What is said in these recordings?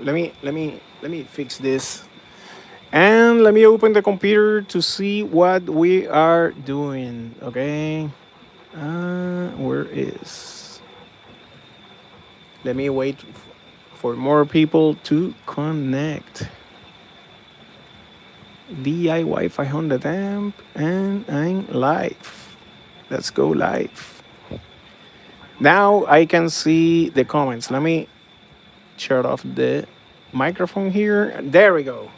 Let me fix this. And let me open the computer to see what we are doing. Okay. Where is? Let me wait for more people to connect. DIY 500 amp and I'm live. Let's go live. Now I can see the comments. Let me shut off the microphone here. There we go.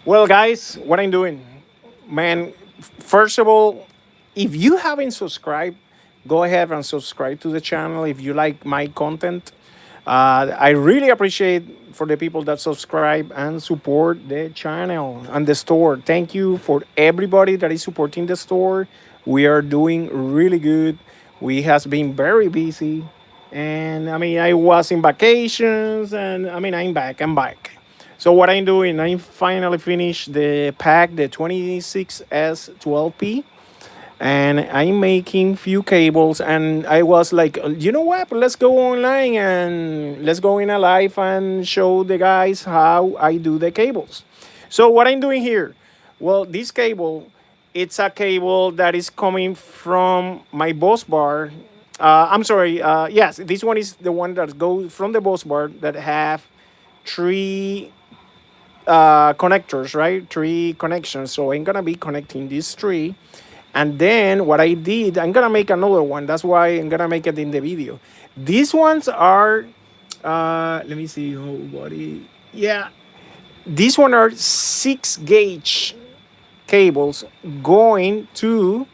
Well, guys, what I'm doing, man. First of all, if you haven't subscribed, go ahead and subscribe to the channel if you like my content. I really appreciate for the people that subscribe and support the channel and the store. Thank you for everybody that is supporting the store. We are doing really good. We has been very busy, and I mean I was in vacations, and I mean I'm back. I'm back. So what I'm doing, I finally finished the pack, the 26S12P, and I'm making few cables. And I was like, you know what? Let's go online and let's go in a live and show the guys how I do the cables. So what I'm doing here, well, this cable, it's a cable that is coming from my bus bar. I'm sorry. Yes, this one is the one that goes from the bus bar that have three connectors, right? Three connections. So I'm gonna be connecting these three, and then what I did, I'm gonna make another one. That's why I'm gonna make it in the video. These ones are, let me see, oh, body. Yeah, these one are 6 gauge cables going to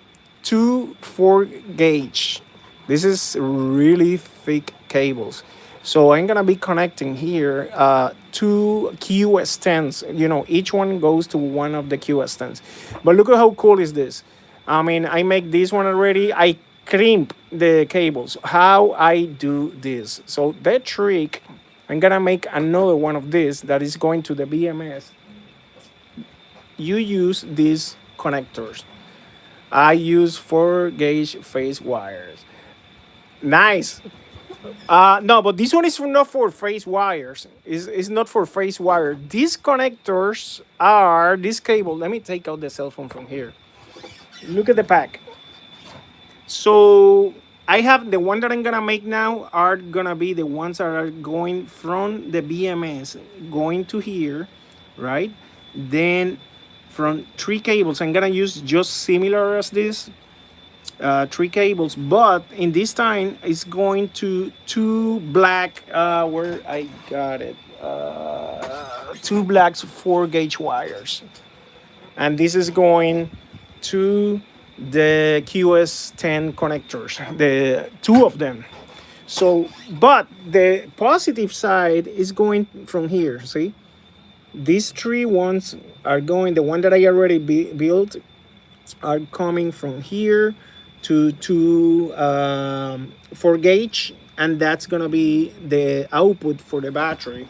4 gauge. This is really thick cables. So I'm gonna be connecting here two QS10s. You know, each one goes to one of the QS10s. But look at how cool is this. I mean, I make this one already. I crimp the cables. How I do this. So that trick, I'm gonna make another one of this that is going to the BMS. You use these connectors. I use 4 gauge phase wires. Nice. No, but this one is not for phase wires. It's not for phase wire. These connectors are this cable. Let me take out the cell phone from here. Look at the pack. So I have the one that I'm gonna make now are gonna be the ones that are going from the BMS going to here, right? Then from three cables, I'm gonna use just similar as this, three cables, but in this time it's going to two black. Where I got it, two blacks 4 gauge wires, and this is going to the QS10 connectors, the two of them. So, but the positive side is going from here. See, these three ones are going. The one that I already built are coming from here to 4 gauge, and that's gonna be the output for the battery.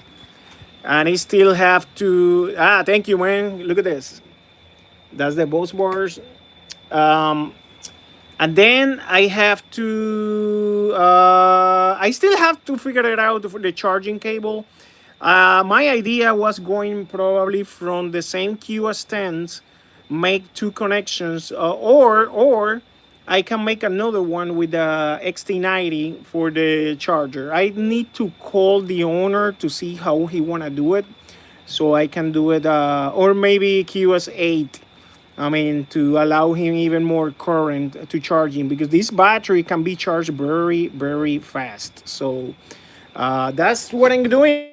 And I still have to thank you, man. Look at this. That's the bus bars. Um, and then I have to I still have to figure it out for the charging cable. My idea was going probably from the same QS10s, make two connections, or I can make another one with the XT90 for the charger. I need to call the owner to see how he wanna do it, so I can do it, or maybe QS8. I mean, to allow him even more current to charge him, because this battery can be charged very, very fast. So that's what I'm doing.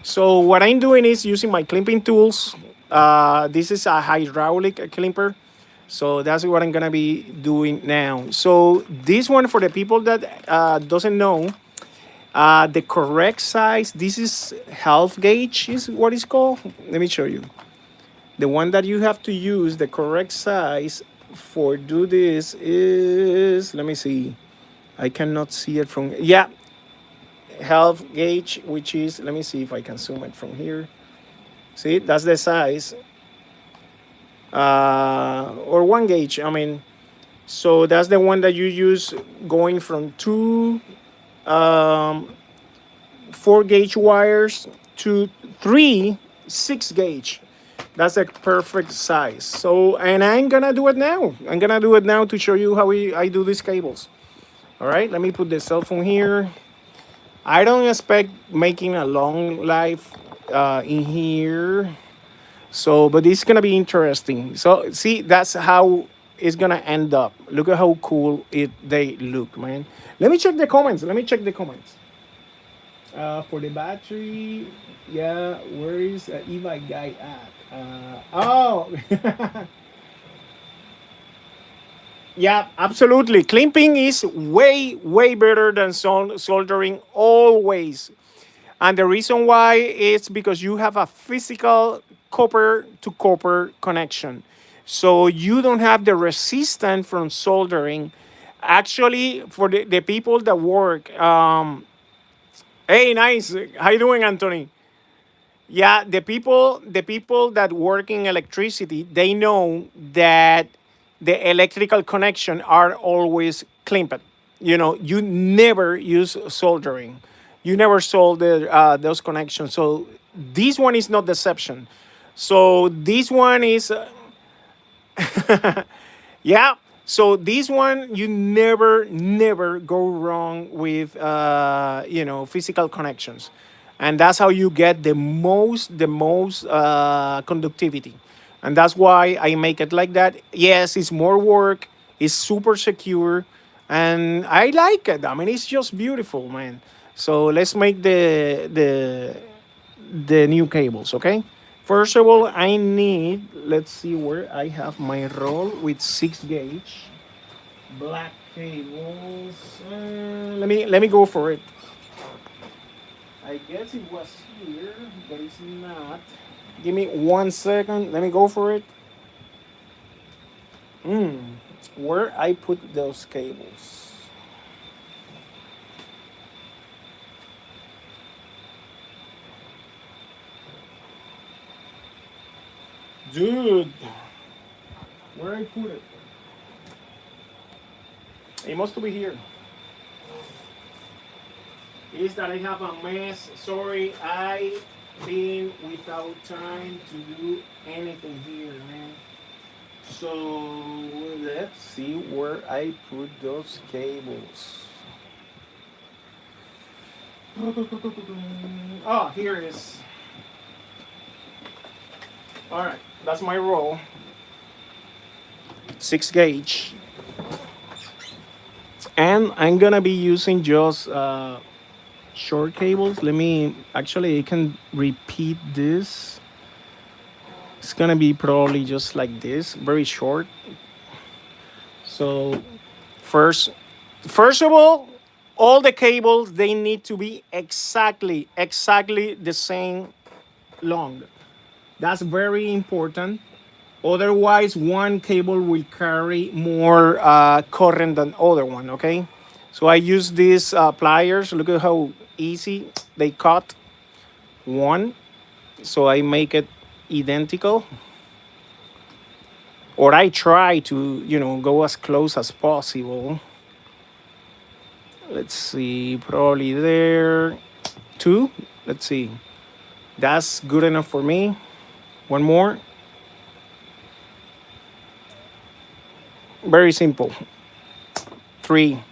So what I'm doing is using my clipping tools. This is a hydraulic crimper. So that's what I'm gonna be doing now. So this one, for the people that doesn't know, the correct size. This is half gauge is what it's called. Let me show you. The one that you have to use, the correct size for do this is, let me see. I cannot see it from, yeah, half gauge, which is, let me see if I can zoom it from here. See, that's the size. Or 1 gauge, I mean. So that's the one that you use going from two, 4 gauge wires to 3 6 gauge. That's a perfect size. So, and I'm gonna do it now. I'm gonna do it now to show you how I do these cables. All right, let me put the cell phone here. I don't expect making a long life in here. So, but it's gonna be interesting. So, see, that's how it's gonna end up. Look at how cool they look, man. Let me check the comments. Let me check the comments. For the battery, yeah. Where is Eva guy at? Oh, yeah, absolutely. Clamping is way better than soldering always. And the reason why is because you have a physical copper to copper connection. So you don't have the resistance from soldering. Actually, for the people that work, hey, nice. How you doing, Anthony? Yeah, the people that work in electricity, they know that the electrical connection are always clamped. You never use soldering. You never solder those connections. So this one is not deception. So this one is yeah. So this one, you never go wrong with physical connections, and that's how you get the most conductivity, and that's why I make it like that. Yes, it's more work. It's super secure, and I like it. I mean, it's just beautiful, man. So let's make the new cables, okay? First of all, I need, let's see where I have my roll with 6 gauge black cables. Let me go for it. I guess it was here, but it's not. Give me 1 second. Let me go for it. Where I put those cables? Dude, where I put it? It must be here. Is that I have a mess. Sorry, I been without time to do anything here, man. So let's see where I put those cables. Oh, here it is. All right, that's my roll. 6 gauge, and I'm gonna be using just short cables. Let me actually, I can repeat this. It's gonna be probably just like this, very short. So first, first of all the cables, they need to be exactly the same long. That's very important. Otherwise, one cable will carry more current than other one. Okay, so I use these pliers. Look at how easy they cut one. So I make it identical, or I try to go as close as possible. Let's see, probably there. Two. Let's see. That's good enough for me. One more. Very simple. Three.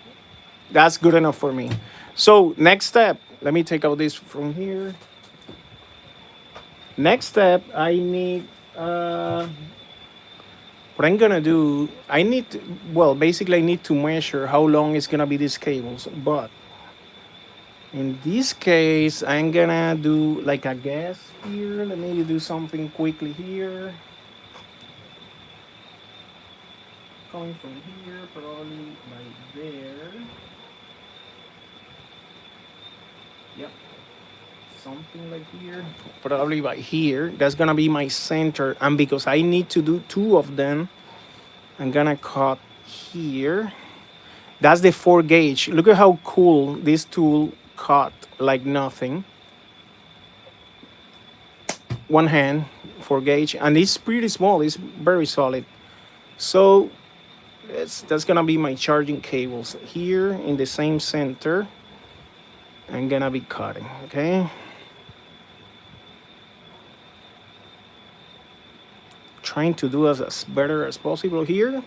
That's good enough for me. So next step, let me take out this from here. Next step, I need what I'm gonna do. I need to, well, basically I need to measure how long it's gonna be these cables. But in this case, I'm gonna do like a guess here. Let me do something quickly here. Coming from here, probably right there. Yep, something like here. Probably by here. That's gonna be my center. And because I need to do two of them, I'm gonna cut here. That's the 4 gauge. Look at how cool this tool cut like nothing. One hand, 4 gauge, and it's pretty small. It's very solid. So that's gonna be my charging cables here in the same center. I'm gonna be cutting, okay? Trying to do as better as possible here.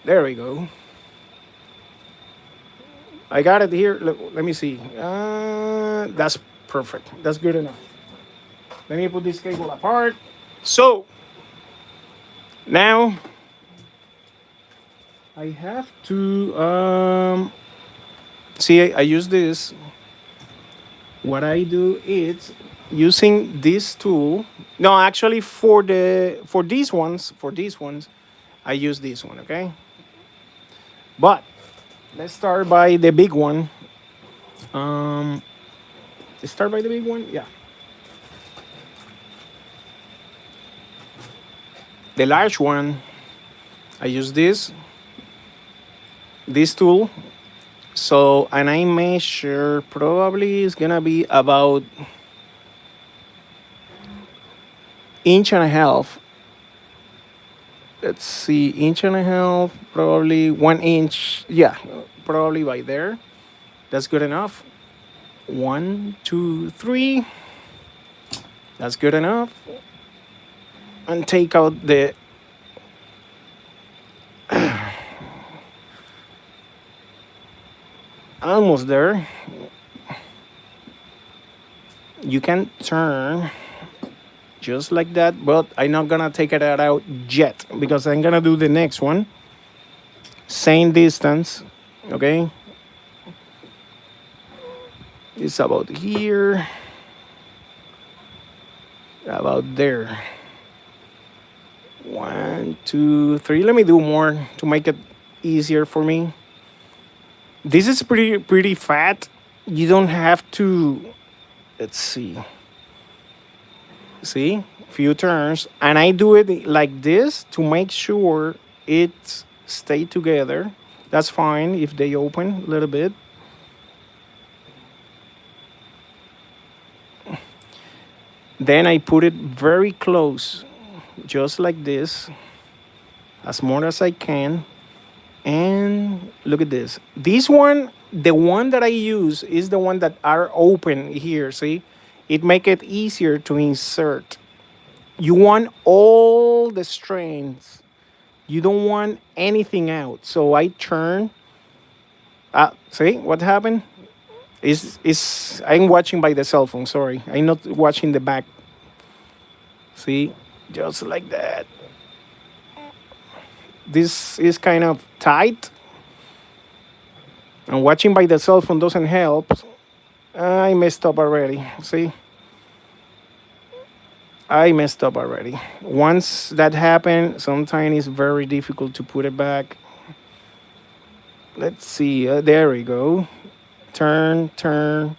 There we go. I got it here. Let me see. That's perfect. That's good enough. Let me put this cable apart. So now I have to see. I use this. What I do is using this tool. No, actually, for these ones, I use this one. Okay, but let's start by the big one. Um, let's start by the big one. Yeah, the large one. I use this tool. So, and I measure probably it's gonna be about inch and a half. Let's see, inch and a half, probably 1 inch. Yeah, probably by there. That's good enough. 1, 2, 3. That's good enough. And take out the almost there. You can turn just like that, but I'm not gonna take it out yet because I'm gonna do the next one. Same distance, okay? It's about here, about there. 1, 2, 3. Let me do more to make it easier for me. This is pretty fat. You don't have to. Let's see. See, few turns, and I do it like this to make sure it stay together. That's fine if they open a little bit. Then I put it very close, just like this, as more as I can. And look at this. This one, the one that I use is the one that are open here. See, it make it easier to insert. You want all the strains. You don't want anything out. So I turn. See what happened? Is I'm watching by the cell phone. Sorry, I'm not watching the back. See, just like that. This is kind of tight. And watching by the cell phone doesn't help. I messed up already. See? I messed up already. Once that happened, sometimes it's very difficult to put it back. Let's see. There we go. Turn, turn,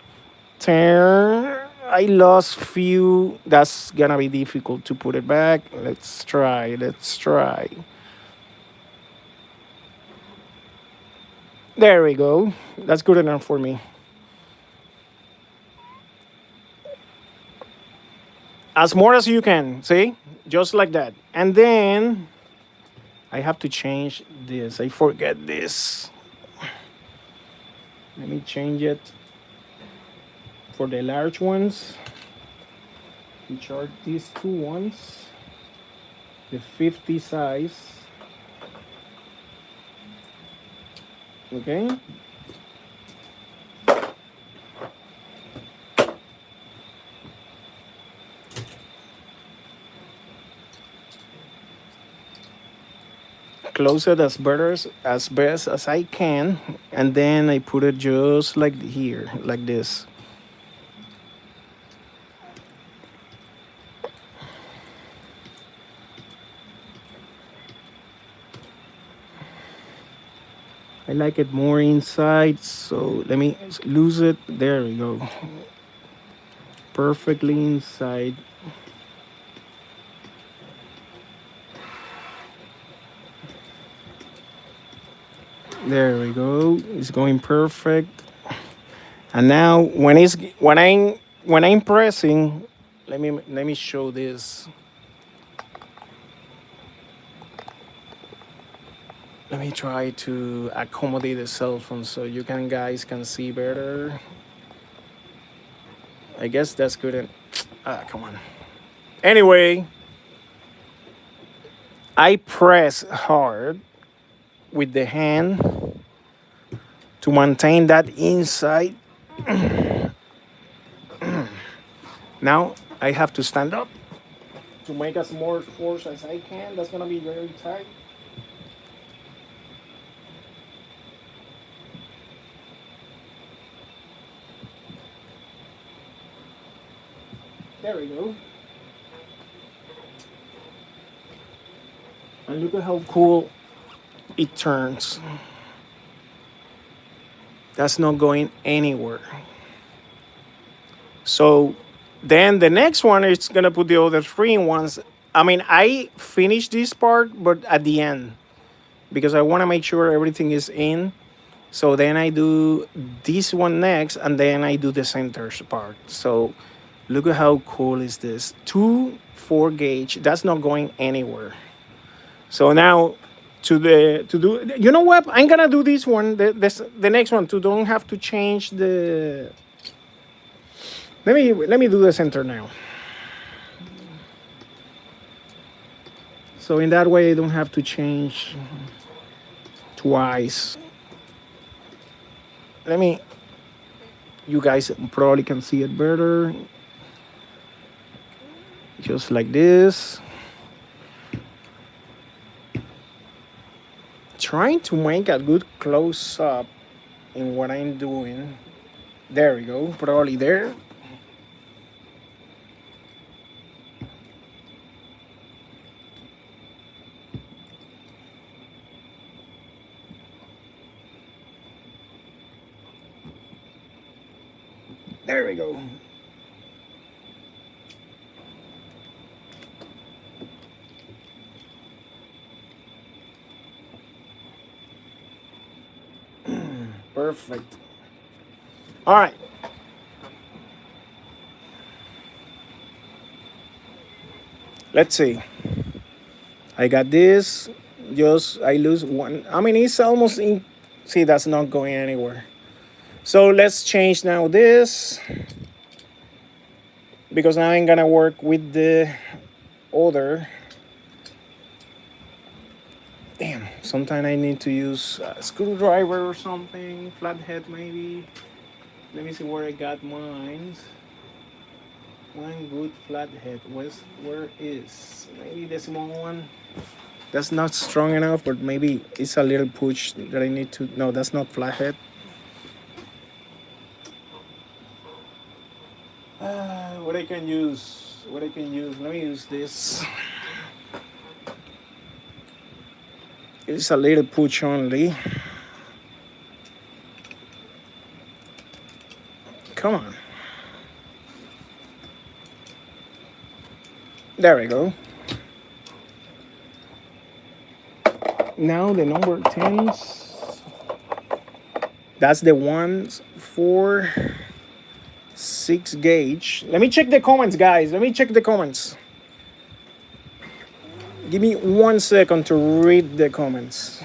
turn. I lost few. That's gonna be difficult to put it back. Let's try. Let's try. There we go. That's good enough for me. As more as you can, see? Just like that. And then I have to change this. I forget this. Let me change it for the large ones, which are these two ones, the 50 size. Okay. Close it as best as I can, and then I put it just like here, like this. I like it more inside, so let me lose it. There we go. Perfectly inside. There we go. It's going perfect. And now when I'm pressing, let me show this. Let me try to accommodate the cell phone so you guys can see better. I guess that's good. Come on. Anyway, I press hard with the hand to maintain that inside. Now I have to stand up to make as more force as I can. That's gonna be very tight. There we go. And look at how cool it turns. That's not going anywhere. So then the next one is gonna put the other three in ones. I mean, I finished this part, but at the end because I want to make sure everything is in. So then I do this one next, and then I do the center part. So look at how cool is this. 2 4 gauge. That's not going anywhere. So now to do. You know what? I'm gonna do this one. The next one to don't have to change the. Let me do the center now. So in that way, I don't have to change twice. You guys probably can see it better. Just like this. Trying to make a good close up in what I'm doing. There we go, probably there. There we go. Perfect. All right. Let's see. I got this. Just I lose one. I mean, it's almost in. See, that's not going anywhere. So let's change now this, because now I'm gonna work with the other. Damn, sometimes I need to use a screwdriver or something, flathead maybe. Let me see where I got mine. One good flathead. Where is? Maybe the small one. That's not strong enough, but maybe it's a little push that I need to. No, that's not flathead. What I can use? Let me use this. It's a little push only. Come on. There we go. Now the number 10s. That's the 1 4 6 gauge. Let me check the comments, guys. Let me check the comments. Give me 1 second to read the comments.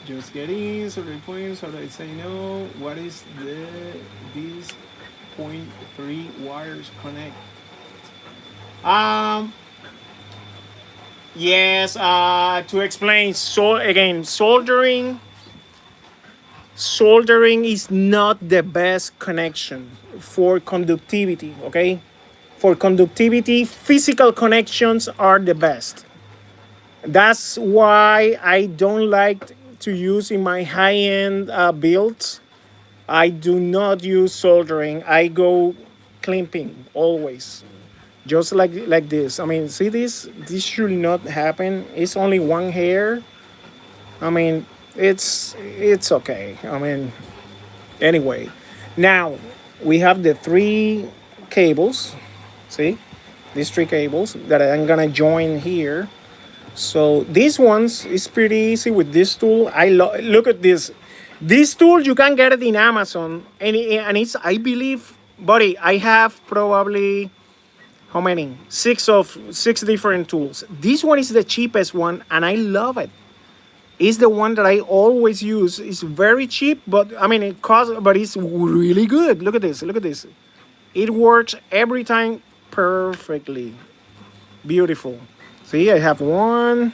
Just get in, so the points, so I say no. What is these 0.3 wires connect? Yes, to explain, so again, soldering is not the best connection for conductivity, okay? For conductivity, physical connections are the best. That's why I don't like to use in my high-end builds. I do not use soldering. I go clamping always. Just like this. I mean, see this? This should not happen. It's only one hair. I mean, it's okay. I mean, anyway. Now, we have the 3 cables. See? These 3 cables that I'm gonna join here. So these ones is pretty easy with this tool. Look at this. This tool, you can get it in Amazon. And it's, I believe, buddy, I have probably how many? Six different tools. This one is the cheapest one, and I love it. It's the one that I always use. It's very cheap, but I mean it costs, but it's really good. Look at this. Look at this. It works every time perfectly. Beautiful. See, I have one.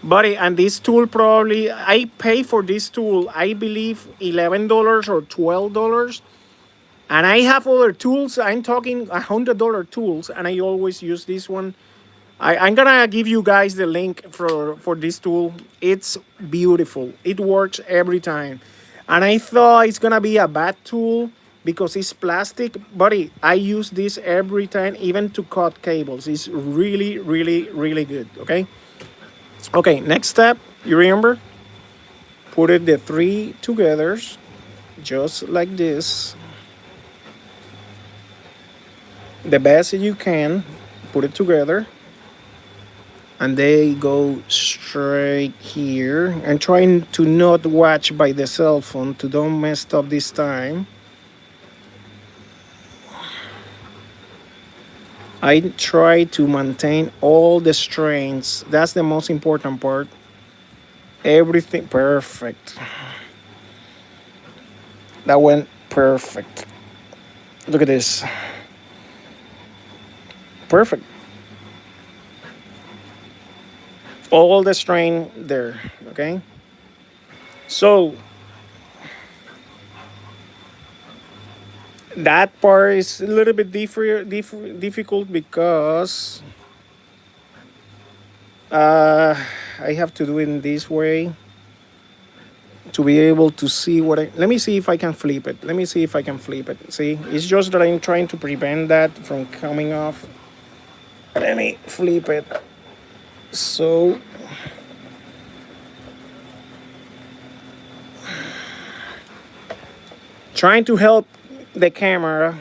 Buddy, and this tool probably I pay for this tool, I believe $11 or $12. And I have other tools. I'm talking $100 tools, and I always use this one. I'm gonna give you guys the link for this tool. It's beautiful. It works every time. And I thought it's gonna be a bad tool because it's plastic. Buddy, I use this every time, even to cut cables. It's really, really, really good. Okay. Okay, next step, you remember? Put it the three together, just like this. The best you can, put it together. And they go straight here. I'm trying to not watch by the cell phone to don't mess up this time. I try to maintain all the strengths. That's the most important part. Everything perfect. That went perfect. Look at this. Perfect. All the strain there. Okay. So that part is a little bit difficult because I have to do it in this way to be able to see what let me see if I can flip it. Let me see if I can flip it. See, it's just that I'm trying to prevent that from coming off. Let me flip it. So trying to help the camera.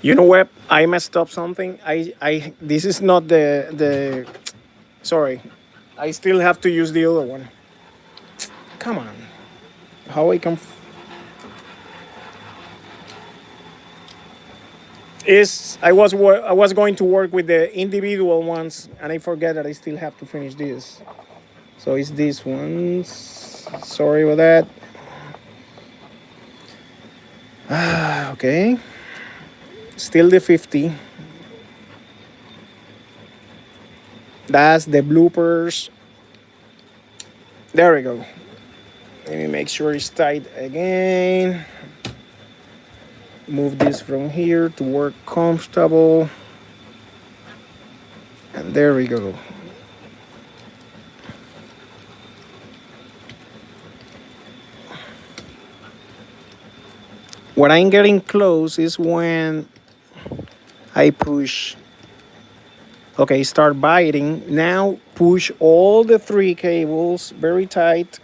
You know what? I messed up something. This is not the sorry. I still have to use the other one. Come on. How I can I was going to work with the individual ones, and I forget that I still have to finish this. So it's these ones. Sorry about that. Okay. Still the 50. That's the bloopers. There we go. Let me make sure it's tight again. Move this from here to work comfortable. And there we go. When I'm getting close is when I push. Okay, start biting. Now push all the three cables very tight.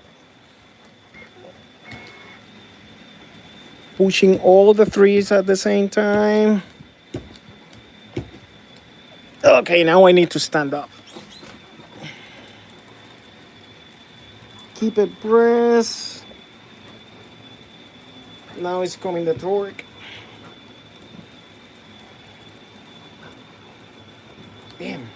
Pushing all the threes at the same time. Okay, now I need to stand up. Keep it pressed. Now it's coming the torque. Damn.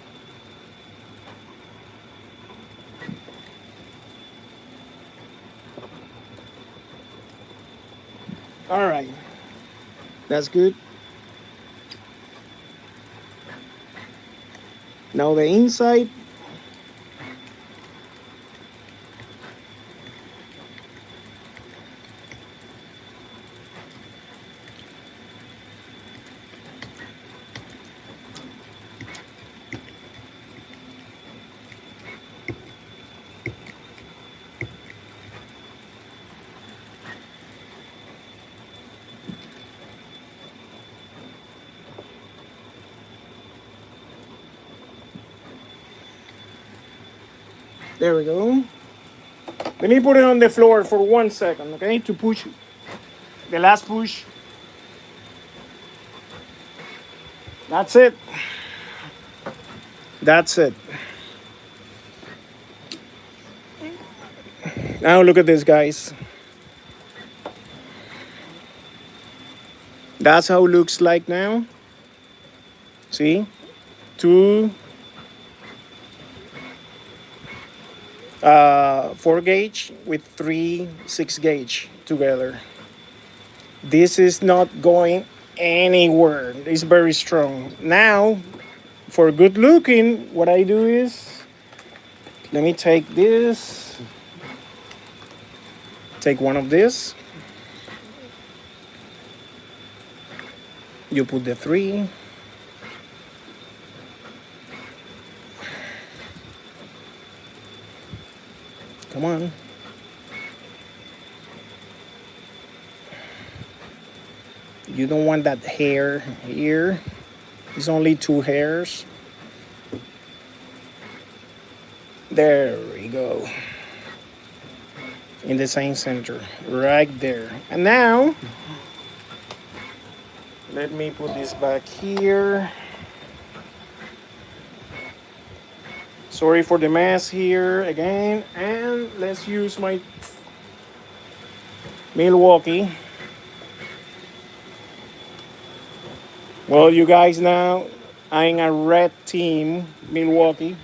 All right. That's good. Now the inside. There we go. Let me put it on the floor for 1 second, okay? To push the last push. That's it. That's it. Now look at this, guys. That's how it looks like now. See? Two 4 gauge with three 6 gauge together. This is not going anywhere. It's very strong. Now, for good looking, what I do is, let me take this, take one of this. You put the 3. Come on. You don't want that hair here. It's only 2 hairs. There we go. In the same center, right there. And now, let me put this back here. Sorry for the mess here again. And let's use my Milwaukee. Well, you guys now, I'm a red team, Milwaukee.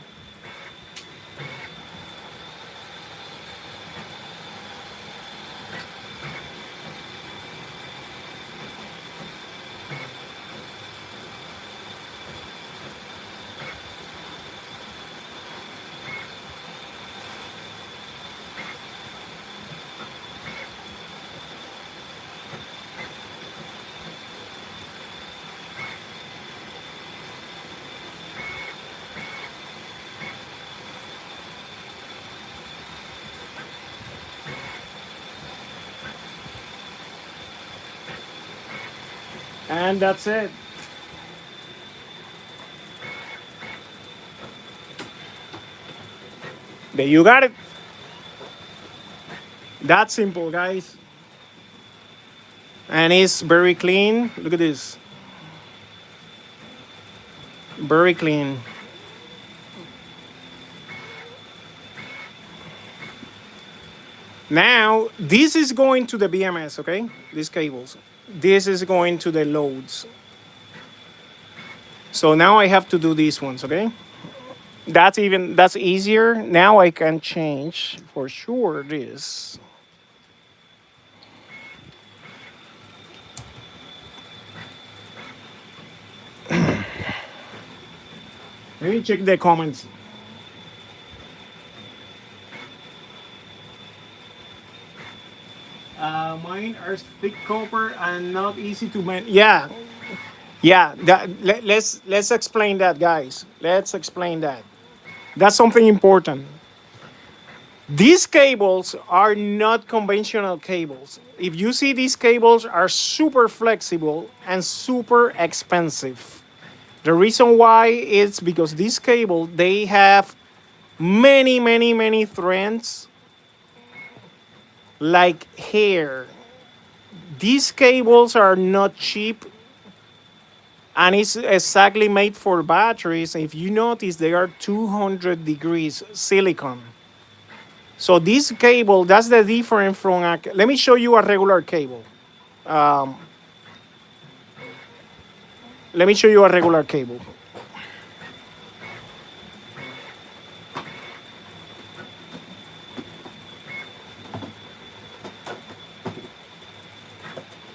And that's it. There you got it. That's simple, guys. And it's very clean. Look at this. Very clean. Now, this is going to the BMS, okay? These cables. This is going to the loads. So now I have to do these ones, okay? That's easier. Now I can change for sure this. Let me check the comments. Mine are thick copper and not easy to man. Yeah, yeah. Let's explain that, guys. Let's explain that. That's something important. These cables are not conventional cables. If you see, these cables are super flexible and super expensive. The reason why is because these cables, they have many threads like hair. These cables are not cheap, and it's exactly made for batteries. If you notice, they are 200 degrees silicon. So this cable, that's the difference from a, let me show you a regular cable. Let me show you a regular cable.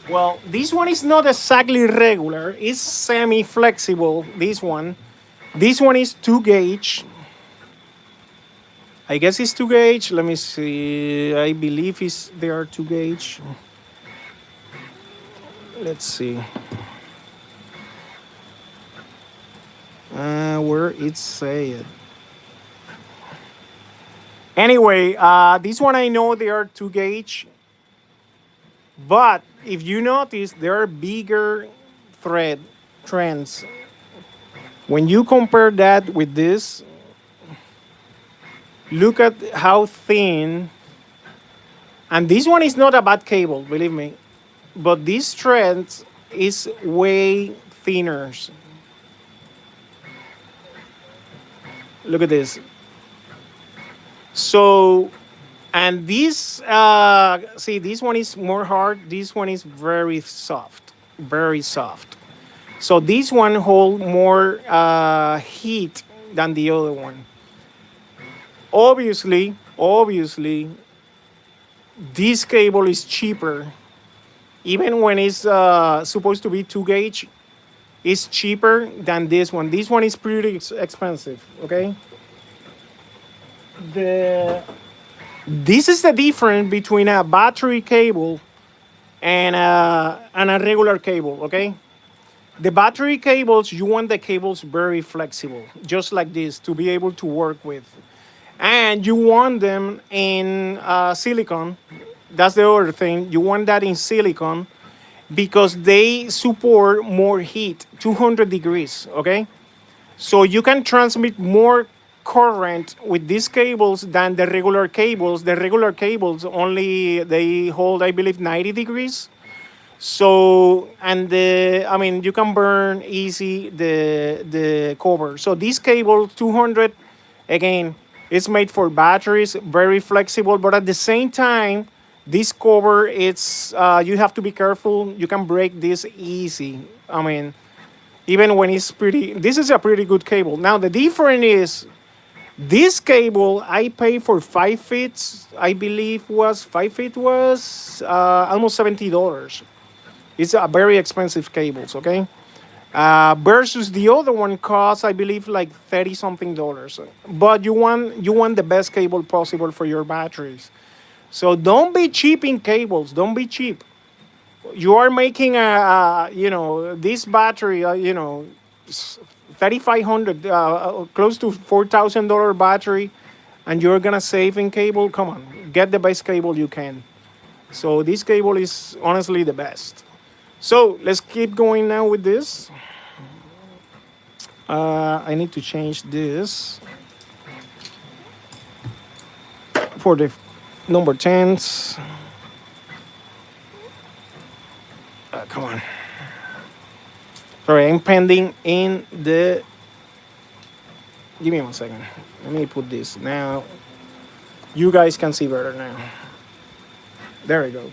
Well, this one is not exactly regular. It's semi-flexible, this one. This one is 2 gauge. I guess it's 2 gauge. Let me see. I believe they are 2 gauge. Let's see. Where it said. Anyway, this one I know they are 2 gauge. But if you notice, there are bigger trends. When you compare that with this, look at how thin. And this one is not a bad cable, believe me. But this thread is way thinner. Look at this. So And this, see, this one is more hard. This one is very soft, very soft. So this one hold more heat than the other one. Obviously, this cable is cheaper. Even when it's supposed to be 2 gauge, it's cheaper than this one. This one is pretty expensive. Okay. The This is the difference between a battery cable and a regular cable. Okay. The battery cables, you want the cables very flexible, just like this, to be able to work with. And you want them in silicon. That's the other thing. You want that in silicon because they support more heat, 200 degrees, okay? So you can transmit more current with these cables than the regular cables. The regular cables only they hold, I believe, 90 degrees. So and I mean you can burn easy the cover. So this cable 200 again it's made for batteries, very flexible, but at the same time this cover it's you have to be careful. You can break this easy. I mean even when it's pretty, this is a pretty good cable. Now the difference is this cable I pay for 5 feet. I believe was 5 feet was almost $70. It's a very expensive cables, okay? Versus the other one costs, I believe, like 30 something dollars. But you want the best cable possible for your batteries. So don't be cheap in cables. Don't be cheap. You are making this battery, 3,500, close to $4,000 battery, and you're gonna save in cable. Come on, get the best cable you can. So this cable is honestly the best. So let's keep going now with this. I need to change this for the number 10s. Come on. Sorry, I'm pending in the. Give me 1 second. Let me put this now. You guys can see better now. There we go.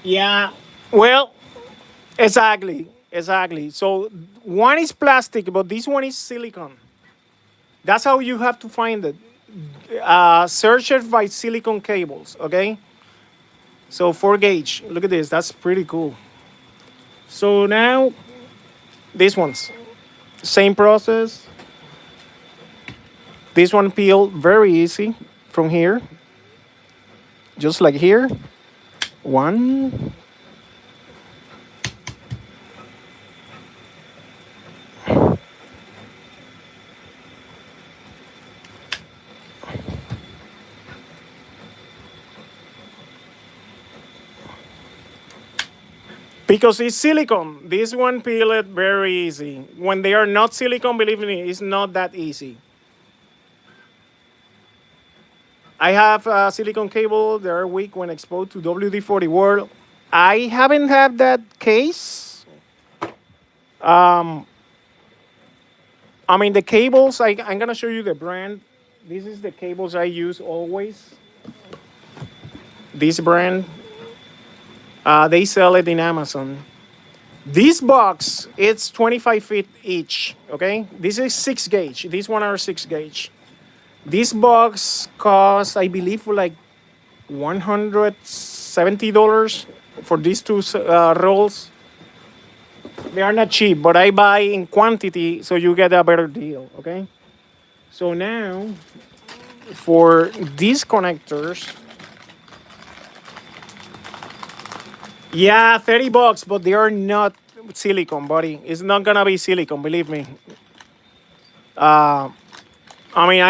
Yeah. Well, exactly. So one is plastic, but this one is silicone. That's how you have to find it. Search it by silicone cables. Okay. So 4 gauge. Look at this. That's pretty cool. So now these ones, same process. This one peel very easy from here, just like here. One, because it's silicone. This one peel it very easy. When they are not silicone, believe me, it's not that easy. I have a silicone cable. They are weak when exposed to WD-40 World. I haven't had that case. I mean, the cables, I'm going to show you the brand. This is the cables I use always. This brand. They sell it in Amazon. This box, it's 25 feet each, okay? This is 6 gauge. These one are 6 gauge. This box costs, I believe, like $170 for these two rolls. They are not cheap, but I buy in quantity, so you get a better deal, okay? So now, for these connectors, yeah, $30, but they are not silicone, buddy. It's not gonna be silicone, believe me. I mean,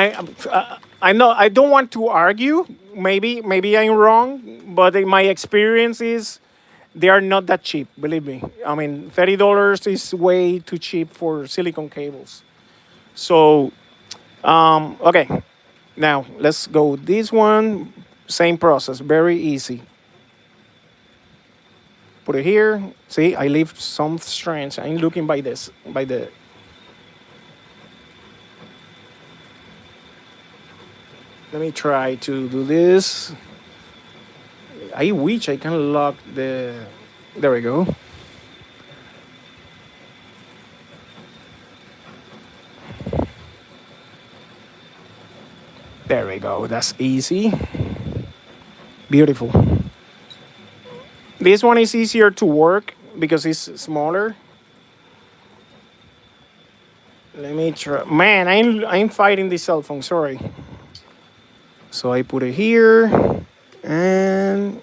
I know I don't want to argue. Maybe I'm wrong, but in my experience is they are not that cheap. Believe me. I mean, $30 is way too cheap for silicone cables. So, okay, now let's go this one. Same process, very easy. Put it here. See, I leave some strands. I'm looking by this, by the. Let me try to do this. I wish I can lock the. There we go. There we go. That's easy. Beautiful. This one is easier to work because it's smaller. Let me try. Man, I'm fighting the cell phone. Sorry. So I put it here, and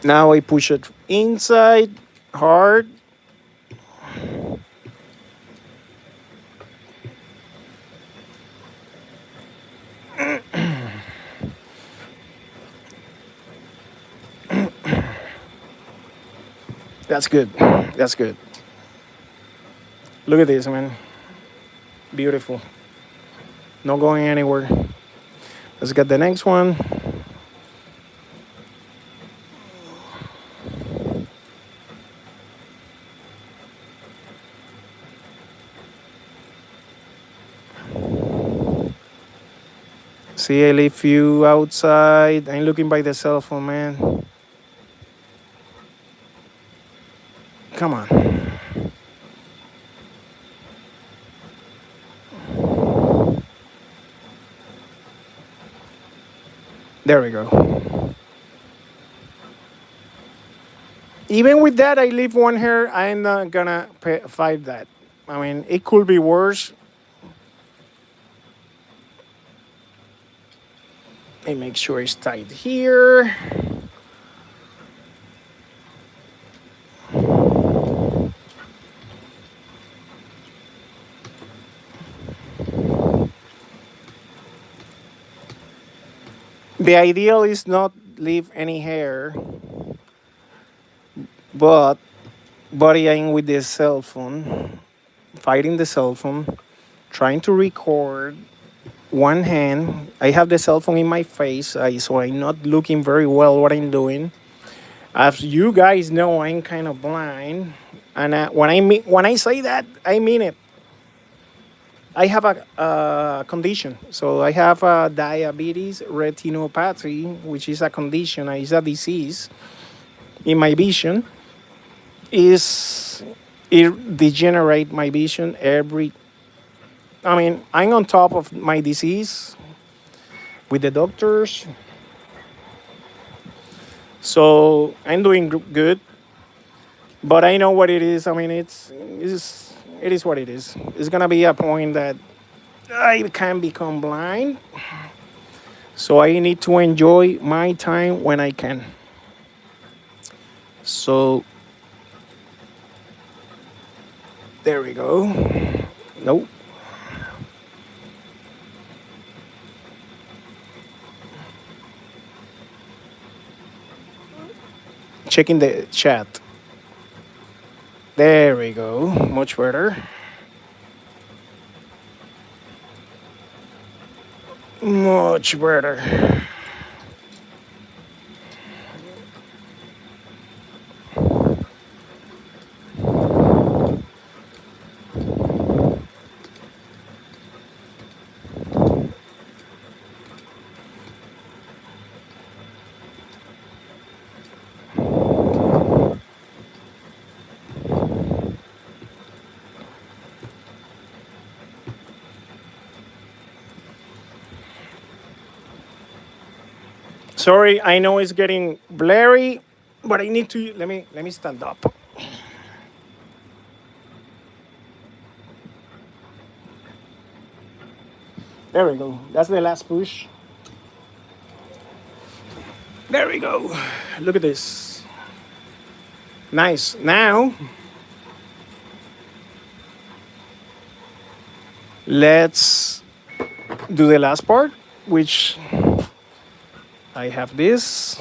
now I push it inside hard. That's good. That's good. Look at this, man. Beautiful. Not going anywhere. Let's get the next one. See, I leave you outside. I'm looking by the cell phone, man. Come on. There we go. Even with that, I leave one hair. I'm not gonna fight that. I mean, it could be worse. I make sure it's tight here. The ideal is not leave any hair, but bodying with the cell phone, fighting the cell phone, trying to record one hand. I have the cell phone in my face, so I'm not looking very well what I'm doing. As you guys know, I'm kind of blind, and when I say that, I mean it. I have a condition. So I have diabetes retinopathy, which is a condition, it's a disease in my vision. It degenerate my vision every. I mean, I'm on top of my disease with the doctors. So I'm doing good, but I know what it is. I mean, it is what it is. It's gonna be a point that I can become blind. So I need to enjoy my time when I can. So there we go. Nope. Checking the chat. There we go. Much better. Much better. Sorry, I know it's getting blurry, but I need to let me stand up. There we go. That's the last push. There we go. Look at this. Nice. Now let's do the last part, which I have this.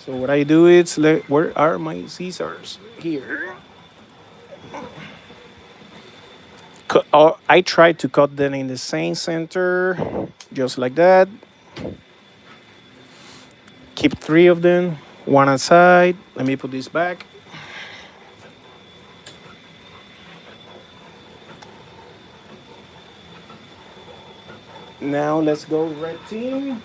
So what I do is, where are my scissors? Here. I try to cut them in the same center, just like that. Keep three of them, one aside. Let me put this back. Now let's go red team.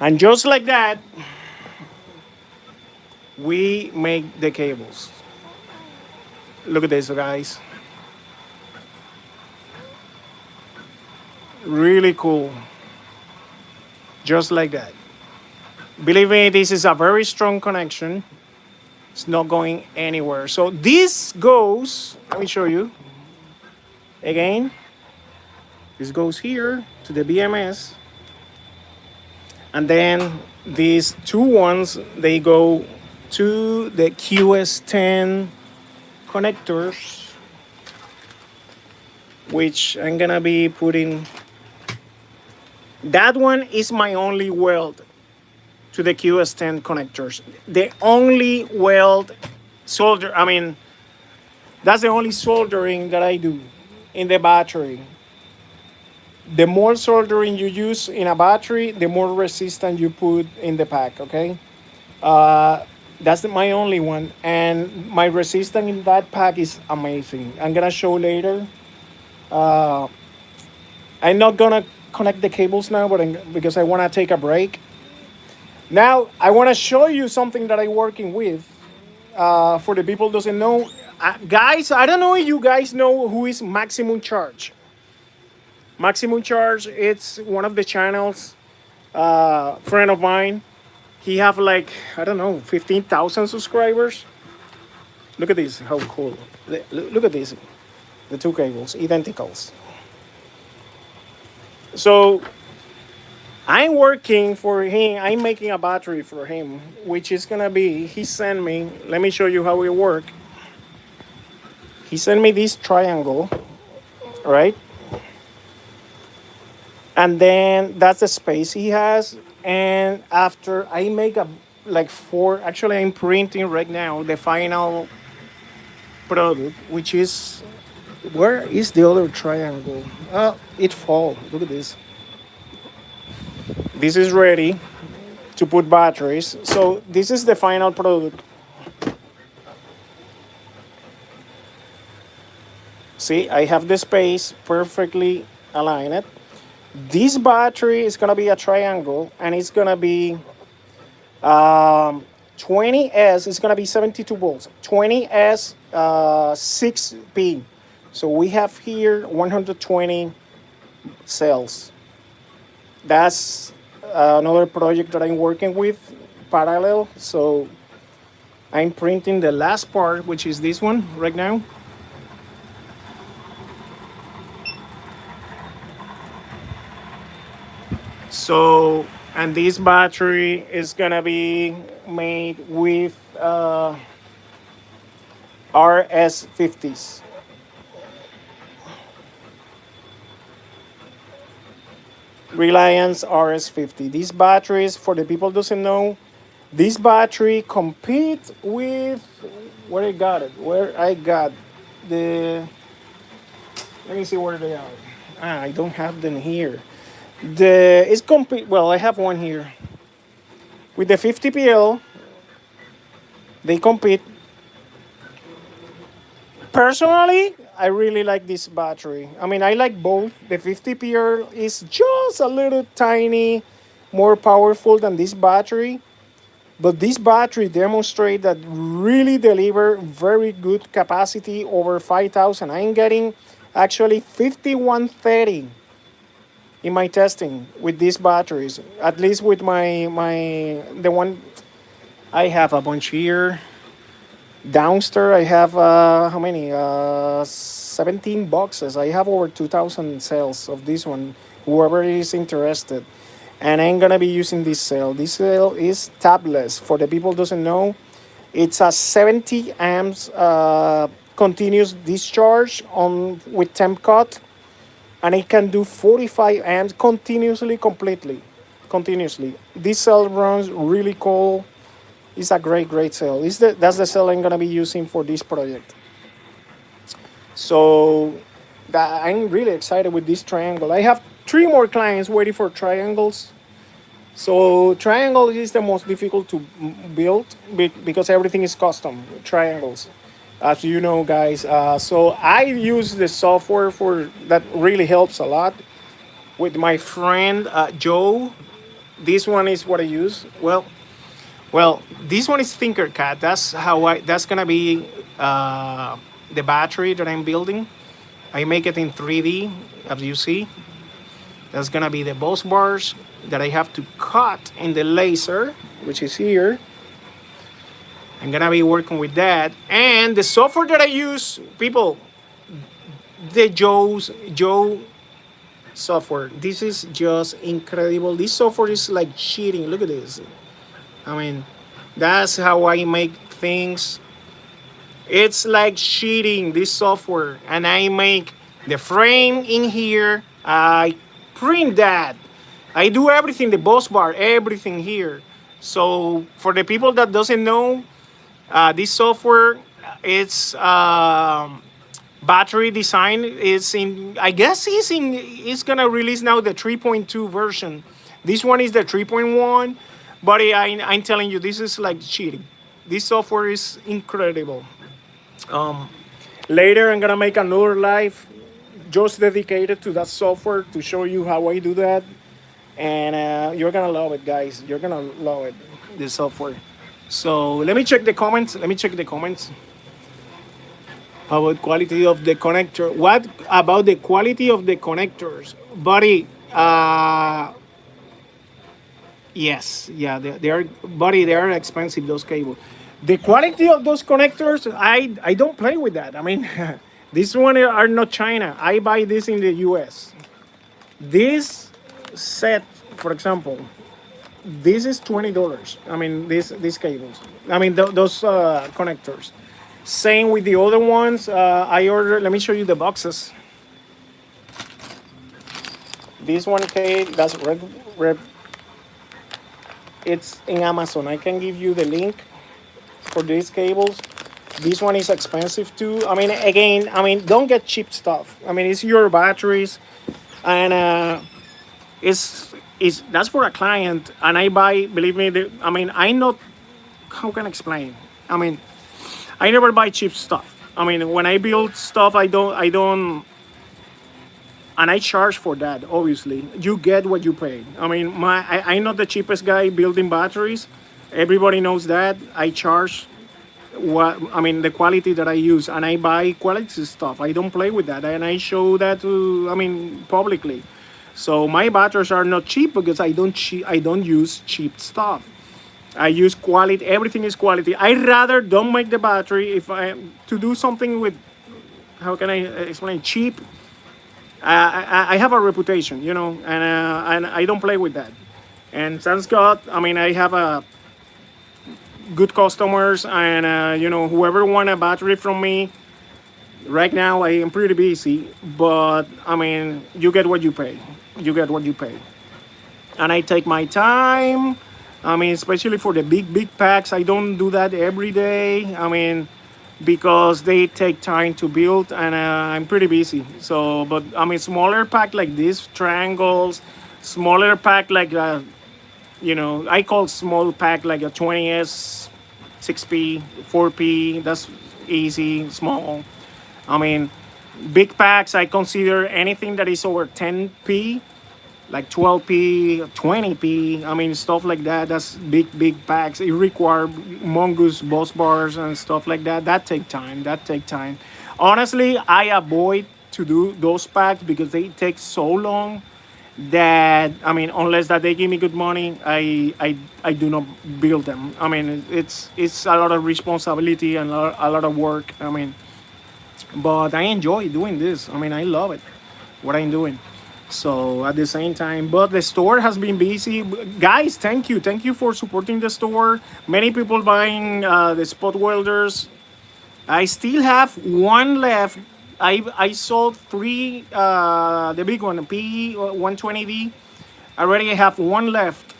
And just like that, we make the cables. Look at this, guys. Really cool. Just like that. Believe me, this is a very strong connection. It's not going anywhere. So this goes, let me show you again. This goes here to the BMS. And then these two ones, they go to the QS10 connectors, which I'm gonna be putting. That one is my only weld to the QS10 connectors. The only weld solder, I mean, that's the only soldering that I do in the battery. The more soldering you use in a battery, the more resistance you put in the pack, okay? That's my only one. And my resistance in that pack is amazing. I'm gonna show later. I'm not gonna connect the cables now, but because I wanna take a break. Now, I wanna show you something that I'm working with. For the people who doesn't know, guys, I don't know if you guys know who is Maximum Charge. Maximum Charge, it's one of the channels, friend of mine. He have like, I don't know, 15,000 subscribers. Look at this, how cool. Look at this, the two cables, identicals. So I'm working for him, I'm making a battery for him, which is gonna be, he sent me, let me show you how it work. He sent me this triangle, right? And then that's the space he has. And after I make a like four, actually I'm printing right now the final product, which is, where is the other triangle? It fall. Look at this. This is ready to put batteries. So this is the final product. See, I have the space perfectly aligned. This battery is gonna be a triangle, and it's gonna be 20S. It's gonna be 72 volts. 20S 6P. So we have here 120 cells. That's another project that I'm working with parallel. So I'm printing the last part, which is this one right now. So, and this battery is gonna be made with RS50s. Reliance RS50. These batteries, for the people who doesn't know, this battery compete with, where I got it, where I got the, let me see where they are. I don't have them here. It's compete. Well, I have one here. With the 50 PL, they compete. Personally, I really like this battery. I mean, I like both. The 50 PL is just a little tiny more powerful than this battery, but this battery demonstrate that really deliver very good capacity over 5,000. I'm getting actually 5130 in my testing with these batteries. At least with my the one I have a bunch here. Downstairs, I have how many? 17 boxes. I have over 2,000 sales of this one. Whoever is interested, and I'm gonna be using this cell. This cell is tabless. For the people doesn't know, it's a 70 amps continuous discharge on with temp cut, and it can do 45 amps continuously, completely, continuously. This cell runs really cold. It's a great cell. That's the cell I'm gonna be using for this project. So I'm really excited with this triangle. I have 3 more clients waiting for triangles. So triangle is the most difficult to build because everything is custom triangles, as you know, guys. So I use the software for that really helps a lot with my friend Joe. This one is what I use. Well, this one is Thinkercad. That's how I. That's gonna be the battery that I'm building. I make it in 3D, as you see. That's gonna be the bus bars that I have to cut in the laser, which is here. I'm gonna be working with that, and the software that I use, people, the Joe software. This is just incredible. This software is like cheating. Look at this. I mean, that's how I make things. It's like cheating, this software. And I make the frame in here. I print that. I do everything, the bus bar, everything here. So for the people that doesn't know, this software, it's battery design. It's in, I guess it's gonna release now the 3.2 version. This one is the 3.1. But I'm telling you, this is like cheating. This software is incredible. Later, I'm gonna make another live just dedicated to that software to show you how I do that, and you're gonna love it, guys. You're gonna love it. This software. So let me check the comments. Let me check the comments about quality of the connector. What about the quality of the connectors, buddy? Yes, yeah, they are, buddy. They are expensive. Those cables. The quality of those connectors, I don't play with that. I mean, this one are not China. I buy this in the U.S. This set, for example, this is $20. I mean, these cables. I mean, those connectors. Same with the other ones. I ordered. Let me show you the boxes. This one cable, that's red. It's in Amazon. I can give you the link for these cables. This one is expensive too. I mean, again, I mean, don't get cheap stuff. I mean, it's your batteries, and it's that's for a client. And I buy, believe me, I mean, I not, how can I explain? I mean, I never buy cheap stuff. I mean, when I build stuff, I don't, and I charge for that. Obviously, you get what you pay. I mean, I'm not the cheapest guy building batteries. Everybody knows that. I charge what, I mean, the quality that I use, and I buy quality stuff. I don't play with that, and I show that to, I mean, publicly. So my batteries are not cheap because I don't use cheap stuff. I use quality. Everything is quality. I rather don't make the battery if I to do something with, how can I explain, cheap. I have a reputation, you know, and I don't play with that. And thanks God, I mean, I have a good customers, and you know, whoever want a battery from me. Right now, I am pretty busy, but I mean, you get what you pay. You get what you pay, and I take my time. I mean, especially for the big packs, I don't do that every day. I mean, because they take time to build, and I'm pretty busy. So, but I mean, smaller pack like this, triangles, smaller pack like You know, I call small pack like a 20S, 6P, 4P. That's easy, small. I mean, big packs, I consider anything that is over 10P, like 12P, 20P. I mean, stuff like that. That's big packs. It require mongoose bus bars and stuff like that. That take time. That take time. Honestly, I avoid to do those packs because they take so long that, I mean, unless that they give me good money, I do not build them. I mean, it's a lot of responsibility and a lot of work. I mean, but I enjoy doing this. I mean, I love it, what I'm doing. So at the same time, but the store has been busy. Guys, thank you for supporting the store. Many people buying the spot welders. I still have one left. I sold three, the big one, P120D. I already have one left,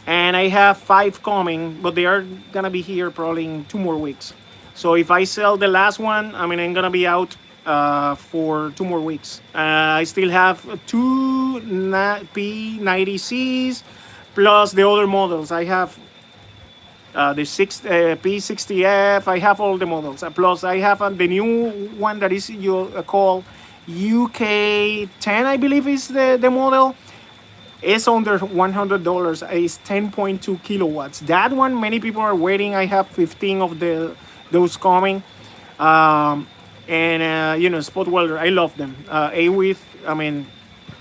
and I have five coming, but they are gonna be here probably in 2 more weeks. So if I sell the last one, I mean, I'm gonna be out for 2 more weeks. I still have two P90Cs plus the other models. I have the P60F. I have all the models. Plus, I have the new one that is called UK10, I believe is the model. It's under $100. It's 10.2 kilowatts. That one, many people are waiting. I have 15 of those coming. And you know, spot welder, I love them. A-width, I mean,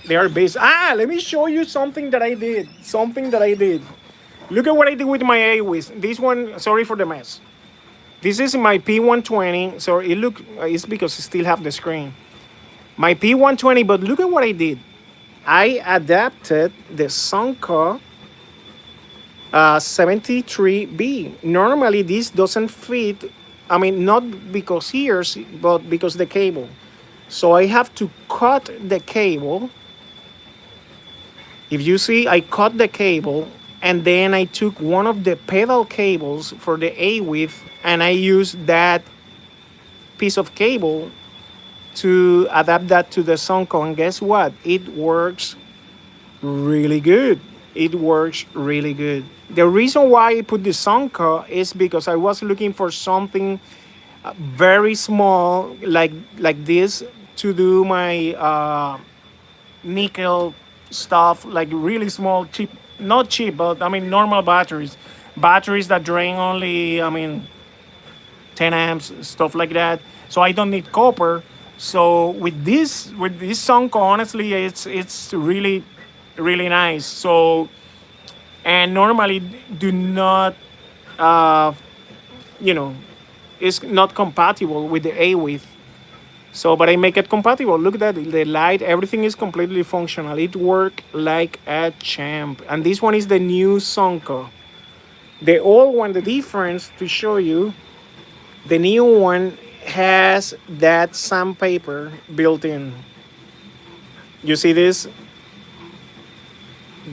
they are based. Let me show you something that I did. Look at what I did with my A-width. This one, sorry for the mess. This is my P120. So it's because I still have the screen. My P120, but look at what I did. I adapted the Sunco 73B. Normally, this doesn't fit. I mean, not because ears, but because the cable. So I have to cut the cable. If you see, I cut the cable, and then I took one of the pedal cables for the A-width, and I used that piece of cable to adapt that to the Sunco. And guess what? It works really good. It works really good. The reason why I put the Sunco is because I was looking for something very small like this to do my nickel stuff, like really small, cheap, not cheap, but I mean normal batteries that drain only, I mean, 10 amps, stuff like that. So I don't need copper. So with this Sunco, honestly, it's really nice. So, and normally do not, you know, it's not compatible with the A-width. So, but I make it compatible. Look at that, the light, everything is completely functional. It works like a champ. And this one is the new Sunco. The old one, the difference to show you, the new one has that sandpaper built in. You see this?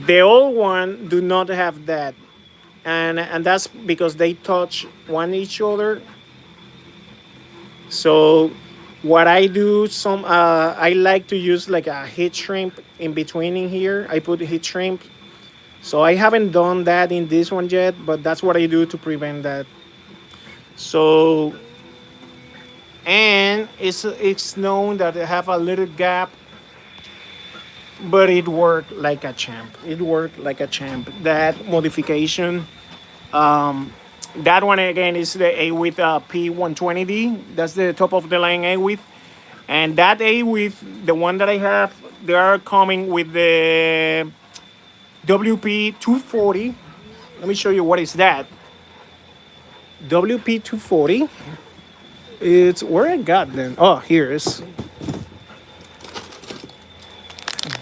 The old one do not have that, and that's because they touch one each other. So what I do, I like to use like a heat shrink in between in here. I put heat shrink. So I haven't done that in this one yet, but that's what I do to prevent that. So, and it's known that they have a little gap, but it worked like a champ. It worked like a champ. That modification, that one again is the A-width P120D. That's the top of the line A-width. And that A-width, the one that I have, they are coming with the WP240. Let me show you what is that. WP240. It's where I got them. Oh, here is.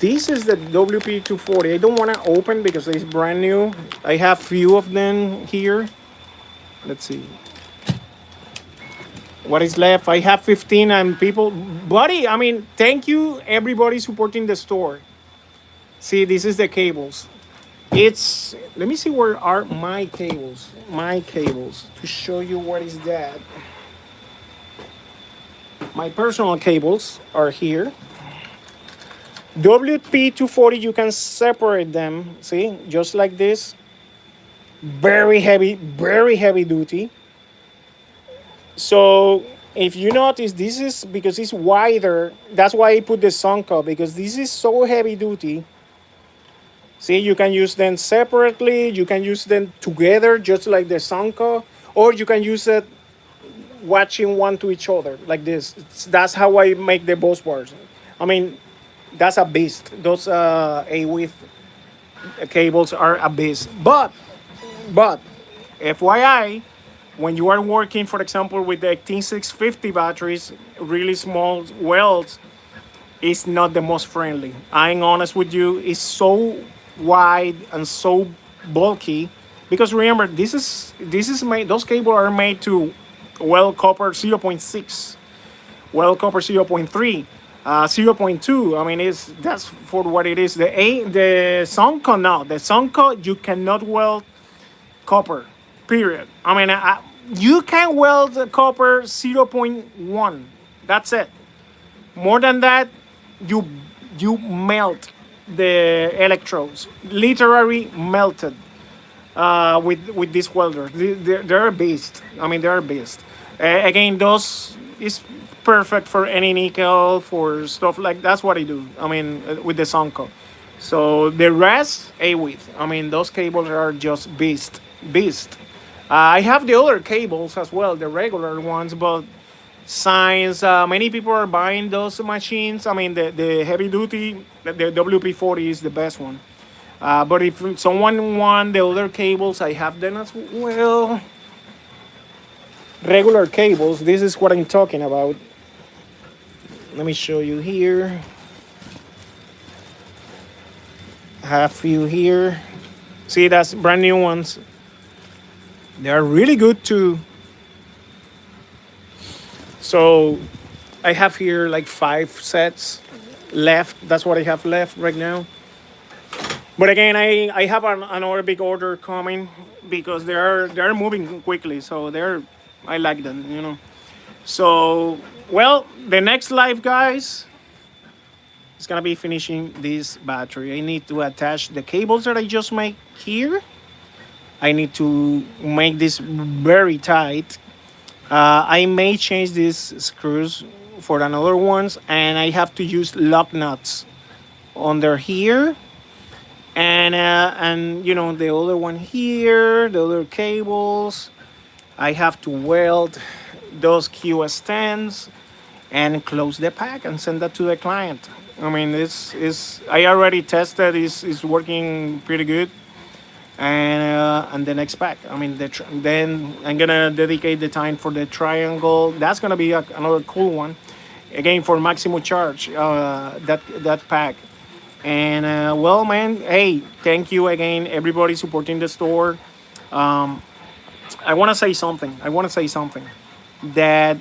This is the WP240. I don't want to open because it's brand new. I have few of them here. Let's see what is left. I have 15, and people, buddy, I mean, thank you everybody supporting the store. See, this is the cables. Let me see where are my cables. My cables to show you what is that. My personal cables are here. WP240, you can separate them, see, just like this. very heavy duty. So if you notice, this is because it's wider. That's why I put the Sunco, because this is so heavy duty. See, you can use them separately. You can use them together, just like the Sunco, or you can use it watching one to each other like this. That's how I make the boss bars. I mean, that's a beast. Those a width cables are a beast. But FYI, when you are working, for example, with the 18650 batteries, really small welds, it's not the most friendly. I'm honest with you. It's so wide and so bulky because remember, this is made. Those cables are made to weld copper 0.6, weld copper 0.3. 0.2. I mean, it's that's for what it is. The Sunco, no, the Sunco you cannot weld copper. Period. I mean, you can weld the copper 0.1. That's it. More than that, you you melt the electrodes. Literally melted with these welders. They're a beast. I mean, they're a beast. Again, those is perfect for any nickel for stuff like that's what I do. I mean, with the Sunco. So the rest, a width. I mean, those cables are just beast. I have the other cables as well, the regular ones, but since many people are buying those machines, I mean, the heavy duty, the WP40 is the best one. But if someone want the other cables, I have them as well. Regular cables, this is what I'm talking about. Let me show you here. I have few here. See, that's brand new ones. They are really good too. So I have here like 5 sets left. That's what I have left right now. But again, I have another big order coming because they're moving quickly. So I like them. So well, the next live, guys, is gonna be finishing this battery. I need to attach the cables that I just made here. I need to make this very tight. I may change these screws for another ones, and I have to use lock nuts under here, and the other one here, the other cables. I have to weld those QS stands and close the pack and send that to the client. I mean, this is I already tested. Is working pretty good. And the next pack. I mean, then I'm gonna dedicate the time for the triangle. That's gonna be another cool one. Again, for maximum charge, that pack. And well, man, hey, thank you again, everybody supporting the store. I want to say something. That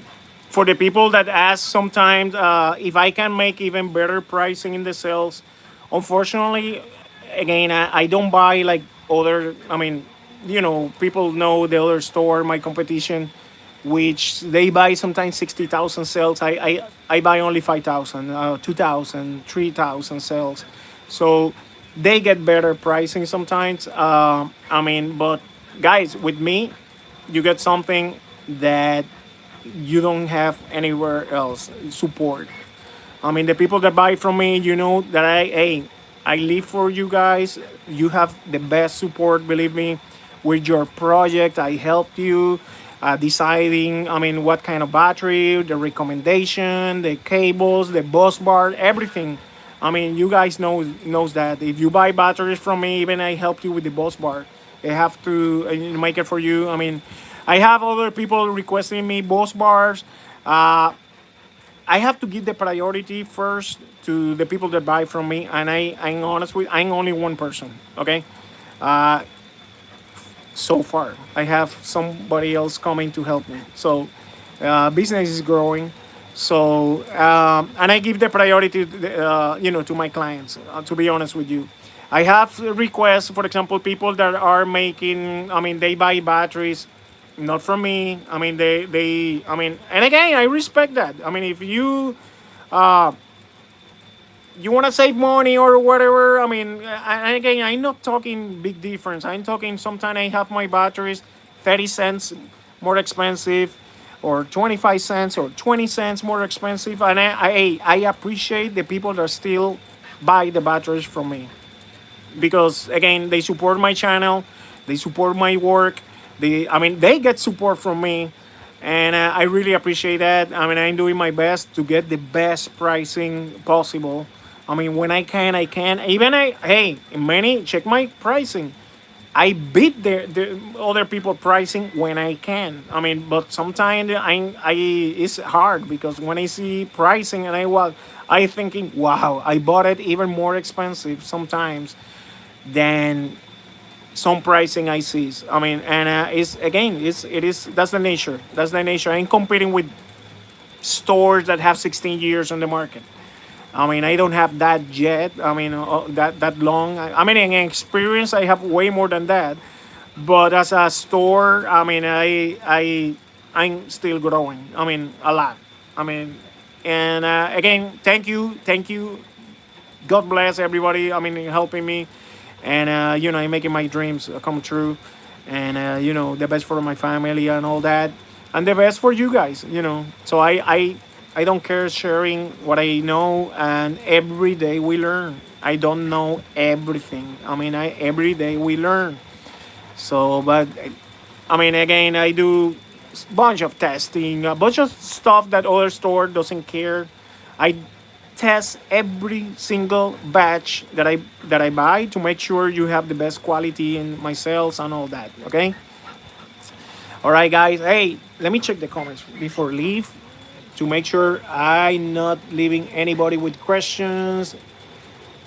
for the people that ask sometimes if I can make even better pricing in the sales, unfortunately, again, I don't buy like other. I mean, people know the other store, my competition, which they buy sometimes 60,000 sales. I buy only 5,000, 2,000, 3,000 sales. So they get better pricing sometimes. I mean, but guys, with me, you get something that you don't have anywhere else. Support. I mean, the people that buy from me, that I live for you guys. You have the best support, believe me, with your project. I helped you deciding, I mean, what kind of battery, the recommendation, the cables, the bus bar, everything. I mean, you guys knows that if you buy batteries from me, even I help you with the bus bar. I have to make it for you. I mean, I have other people requesting me bus bars. I have to give the priority first to the people that buy from me, and I'm honest I'm only one person. Okay, so far I have somebody else coming to help me. So business is growing. So and I give the priority, to my clients. To be honest with you, I have requests. For example, people that are making. I mean, they buy batteries, not from me. I mean, I mean, and again, I respect that. I mean, if you you want to save money or whatever, I mean, again, I'm not talking big difference. I'm talking sometimes I have my batteries 30 cents more expensive, or 25 cents or 20 cents more expensive. And I appreciate the people that still buy the batteries from me, because again, they support my channel, they support my work, I mean, they get support from me, and I really appreciate that. I mean, I'm doing my best to get the best pricing possible. I mean, when I can. Even hey, many check my pricing. I beat the other people pricing when I can. I mean, but sometimes I it's hard, because when I see pricing and I thinking, wow, I bought it even more expensive sometimes than some pricing I see. I mean, and it's again, it is that's the nature. That's the nature. I'm competing with stores that have 16 years on the market. I mean, I don't have that yet. I mean, that long. I mean, in experience, I have way more than that. But as a store, I mean, I'm still growing. I mean, a lot. I mean, and again, thank you. God bless everybody. I mean, helping me, and I'm making my dreams come true, and the best for my family and all that, and the best for you guys. So I don't care sharing what I know, and every day we learn. I don't know everything. I mean, every day we learn. So, but I mean, again, I do bunch of testing, a bunch of stuff that other store doesn't care. I test every single batch that I buy to make sure you have the best quality in my sales and all that. Okay. All right, guys. Hey, let me check the comments before leave to make sure I'm not leaving anybody with questions.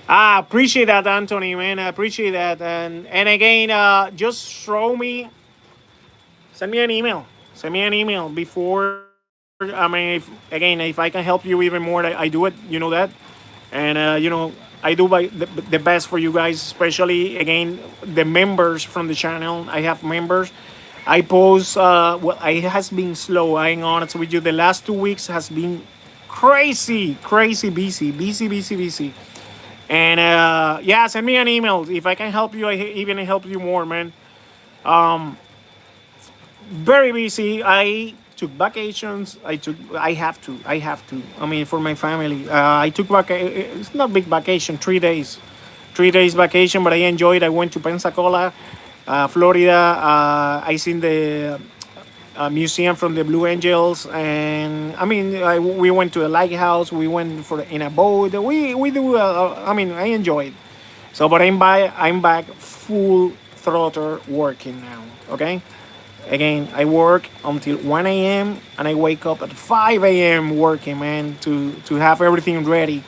Appreciate that, Anthony, man. I appreciate that. And again, just send me an email. Send me an email before. I mean, if I can help you even more, I do it. You know that, and I do the best for you guys, especially again the members from the channel. I have members. I post. Well, it has been slow. I'm honest with you. The last 2 weeks has been crazy, crazy busy, busy, busy, busy. And yeah, send me an email if I can help you. I even help you more, man. Very busy. I took vacations. I have to. I have to. I mean, for my family. I took It's not big vacation. 3 days. 3 days vacation, but I enjoyed. I went to Pensacola, Florida. I seen the museum from the Blue Angels, and I mean, we went to a lighthouse. We went for in a boat. We do. I mean, I enjoyed. So, but I'm back full throttle working now. Okay. Again, I work until 1 a.m. and I wake up at 5 a.m. working, man, to have everything ready.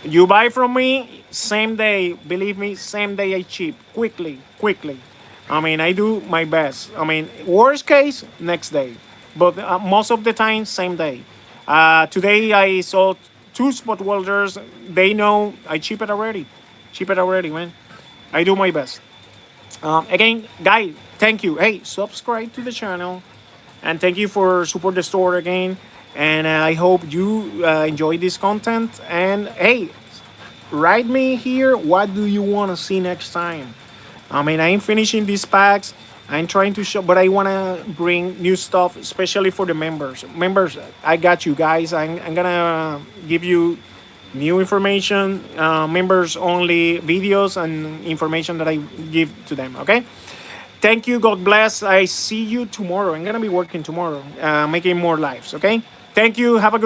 You buy from me, same day, believe me, same day I ship, quickly, quickly. I mean, I do my best. I mean, worst case, next day. But most of the time, same day. Today I saw two spot welders. They know I ship it already. Ship it already, man. I do my best. Again, guys, thank you. Hey, subscribe to the channel, and thank you for support the store again. And I hope you enjoy this content. And hey, write me here. What do you want to see next time? I mean, I'm finishing these packs. I'm trying to show, but I want to bring new stuff, especially for the members. Members, I got you guys. I'm gonna give you new information, members only videos and information that I give to them. Okay. Thank you. God bless. I see you tomorrow. I'm gonna be working tomorrow, making more lives. Okay. Thank you. Have a good